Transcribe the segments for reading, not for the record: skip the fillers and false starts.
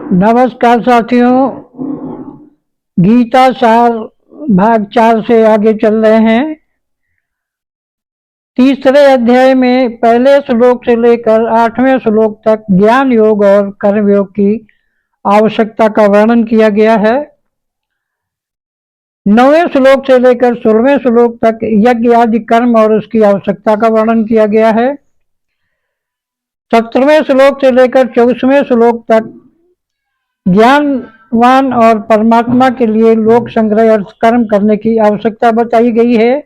नमस्कार साथियों। गीता सार भाग 4 से आगे चल रहे हैं। तीसरे अध्याय में पहले श्लोक से लेकर 8वें श्लोक तक ज्ञान योग और कर्म योग की आवश्यकता का वर्णन किया गया है। 9वें श्लोक से लेकर 16वें श्लोक तक यज्ञ आदि कर्म और उसकी आवश्यकता का वर्णन किया गया है। 17वें श्लोक से लेकर 24वें श्लोक तक ज्ञानवान और परमात्मा के लिए लोक संग्रह और कर्म करने की आवश्यकता बताई गई है।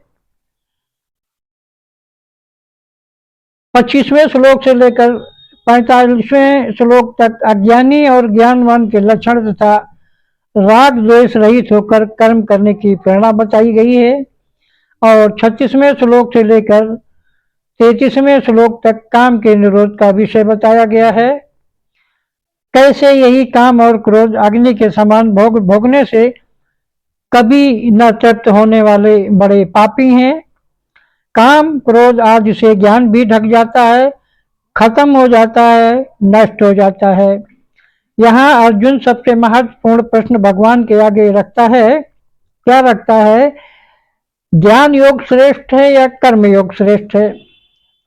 25वें श्लोक से लेकर 45वें श्लोक तक अज्ञानी और ज्ञानवान के लक्षण तथा राग द्वेष रहित होकर कर्म करने की प्रेरणा बताई गई है। और 36वें श्लोक से लेकर 33वें श्लोक तक काम के निरोध का विषय बताया गया है। कैसे यही काम और क्रोध अग्नि के समान भोगने से कभी न तृप्त होने वाले बड़े पापी हैं। काम क्रोध आदि से ज्ञान भी ढक जाता है, खत्म हो जाता है, नष्ट हो जाता है। यहाँ अर्जुन सबसे महत्वपूर्ण प्रश्न भगवान के आगे रखता है। क्या रखता है? ज्ञान योग श्रेष्ठ है या कर्म योग श्रेष्ठ है?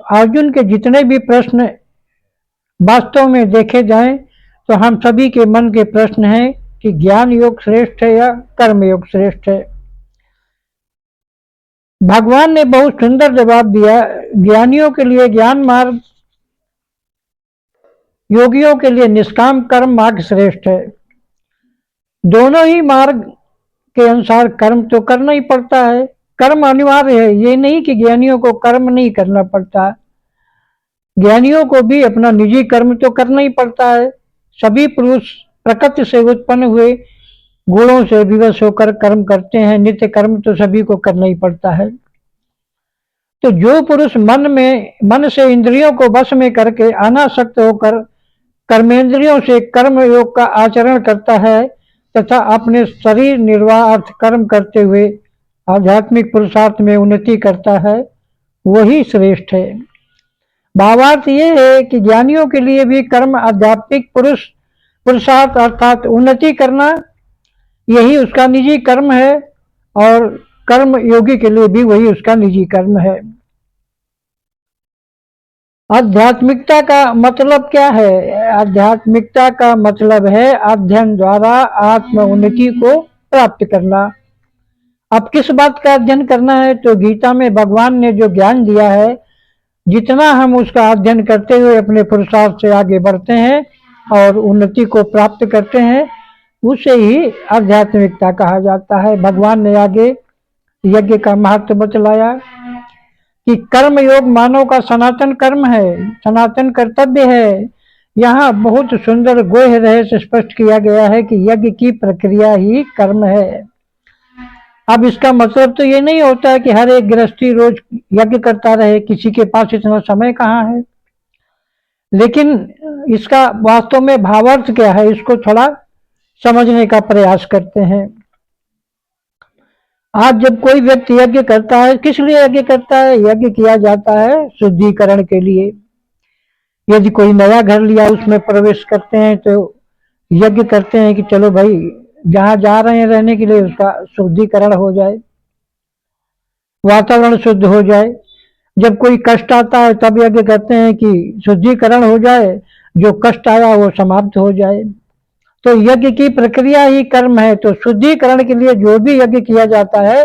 अर्जुन के जितने भी प्रश्न वास्तव में देखे जाएं तो हम सभी के मन के प्रश्न हैं कि ज्ञान योग श्रेष्ठ है या कर्म योग श्रेष्ठ है। भगवान ने बहुत सुंदर जवाब दिया। ज्ञानियों के लिए ज्ञान मार्ग, योगियों के लिए निष्काम कर्म मार्ग श्रेष्ठ है। दोनों ही मार्ग के अनुसार कर्म तो करना ही पड़ता है। कर्म अनिवार्य है, ये नहीं कि ज्ञानियों को कर्म नहीं करना पड़ता। ज्ञानियों को भी अपना निजी कर्म तो करना ही पड़ता है। सभी पुरुष प्रकृति से उत्पन्न हुए गुणों से विवश होकर कर्म करते हैं। नित्य कर्म तो सभी को करना ही पड़ता है। तो जो पुरुष मन से इंद्रियों को वश में करके अनासक्त होकर कर्मेंद्रियों से कर्म योग का आचरण करता है तथा अपने शरीर निर्वाह अर्थ कर्म करते हुए आध्यात्मिक पुरुषार्थ में उन्नति करता है, वही श्रेष्ठ है। भावार्थ ये है कि ज्ञानियों के लिए भी कर्म आध्यात्मिक पुरुषार्थ अर्थात उन्नति करना, यही उसका निजी कर्म है और कर्म योगी के लिए भी वही उसका निजी कर्म है। आध्यात्मिकता का मतलब क्या है? आध्यात्मिकता का मतलब है अध्ययन द्वारा आत्म उन्नति को प्राप्त करना। अब किस बात का अध्ययन करना है? तो गीता में भगवान ने जो ज्ञान दिया है, जितना हम उसका अध्ययन करते हुए अपने पुरुषार्थ से आगे बढ़ते हैं और उन्नति को प्राप्त करते हैं, उसे ही आध्यात्मिकता कहा जाता है। भगवान ने आगे यज्ञ का महत्व बतलाया कि कर्म योग मानव का सनातन कर्म है, सनातन कर्तव्य है। यहाँ बहुत सुंदर गोह रहस्य स्पष्ट किया गया है कि यज्ञ की प्रक्रिया ही कर्म है। अब इसका मतलब तो ये नहीं होता है कि हर एक गृहस्थी रोज यज्ञ करता रहे, किसी के पास इतना समय कहाँ है। लेकिन इसका वास्तव में भावार्थ क्या है, इसको थोड़ा समझने का प्रयास करते हैं। आज जब कोई व्यक्ति यज्ञ करता है, किस लिए यज्ञ करता है? यज्ञ किया जाता है शुद्धिकरण के लिए। यदि कोई नया घर लिया, उसमें प्रवेश करते हैं तो यज्ञ करते हैं कि चलो भाई जहां जा रहे हैं रहने के लिए उसका शुद्धिकरण हो जाए, वातावरण शुद्ध हो जाए। जब कोई कष्ट आता है तब यज्ञ करते हैं कि शुद्धिकरण हो जाए, जो कष्ट आया वो समाप्त हो जाए। तो यज्ञ की प्रक्रिया ही कर्म है। तो शुद्धिकरण के लिए जो भी यज्ञ किया जाता है,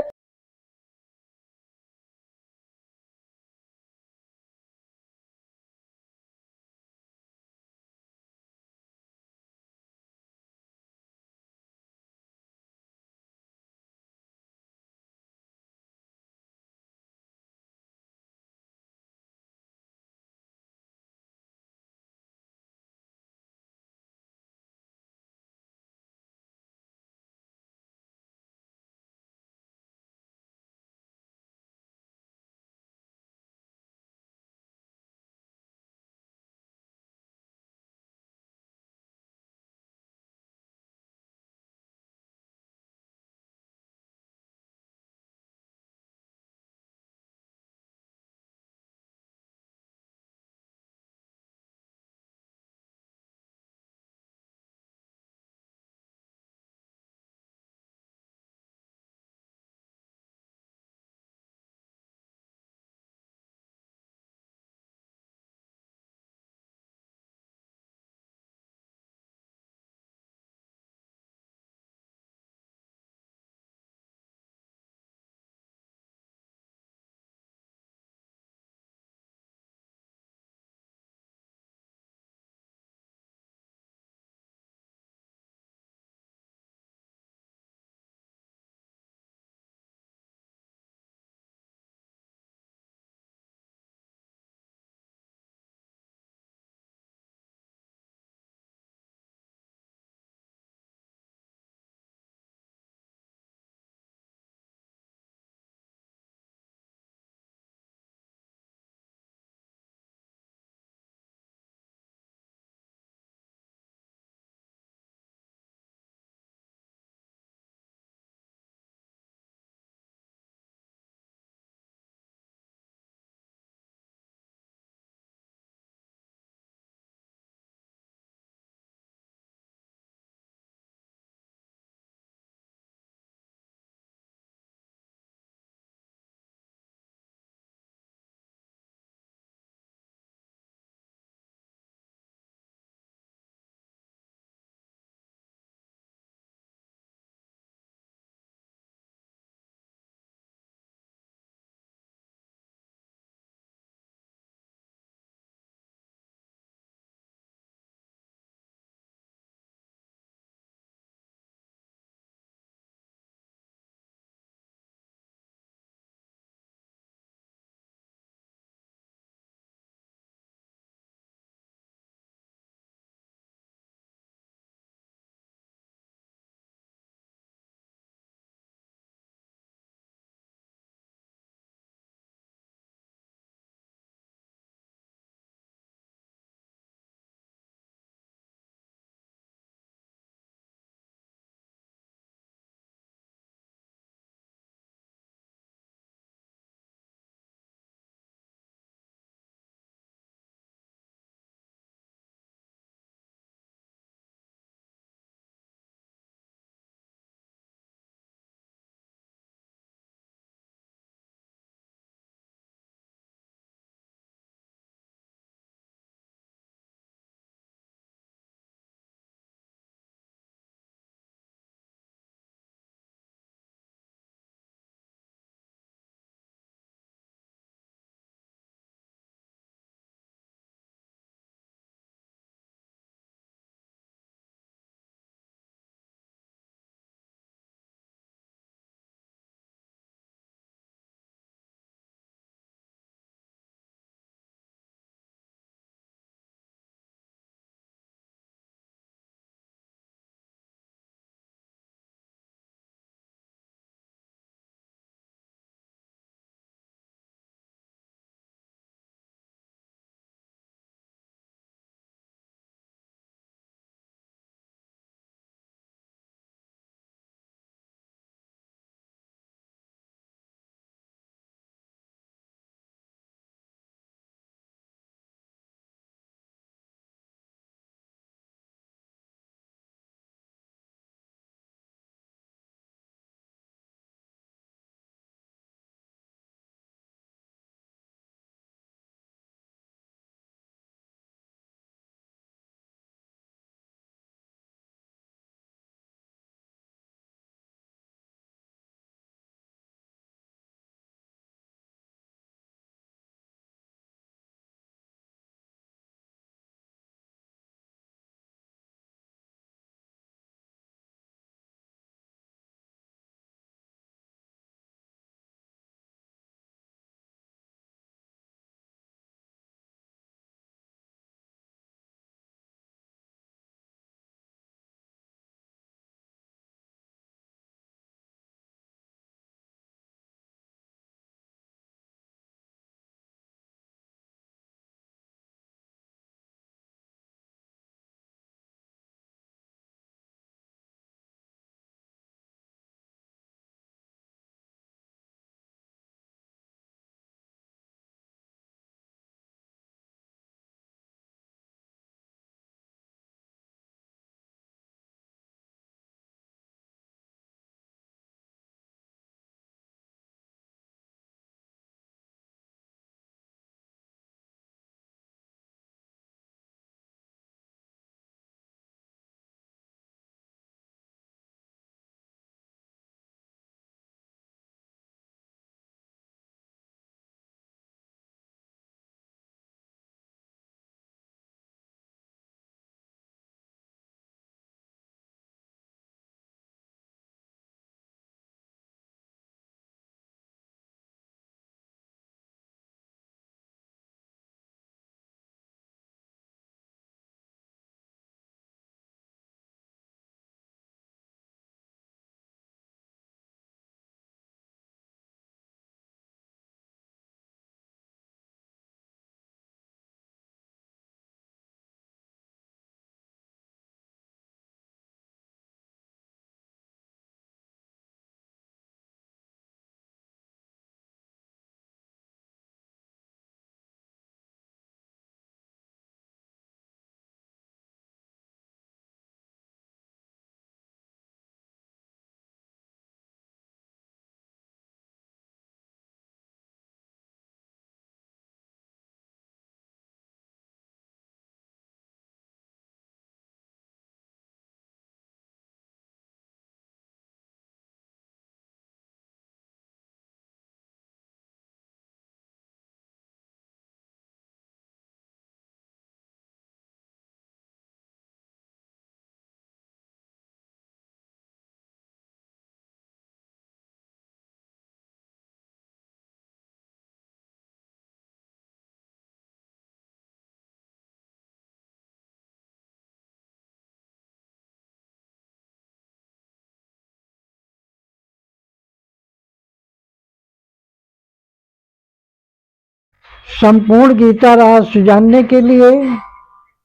संपूर्ण गीता रहस्य जानने के लिए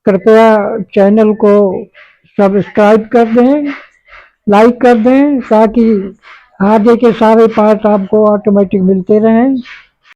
कृपया चैनल को सब्सक्राइब कर दें, लाइक कर दें, ताकि आगे के सारे पार्ट आपको ऑटोमेटिक मिलते रहें।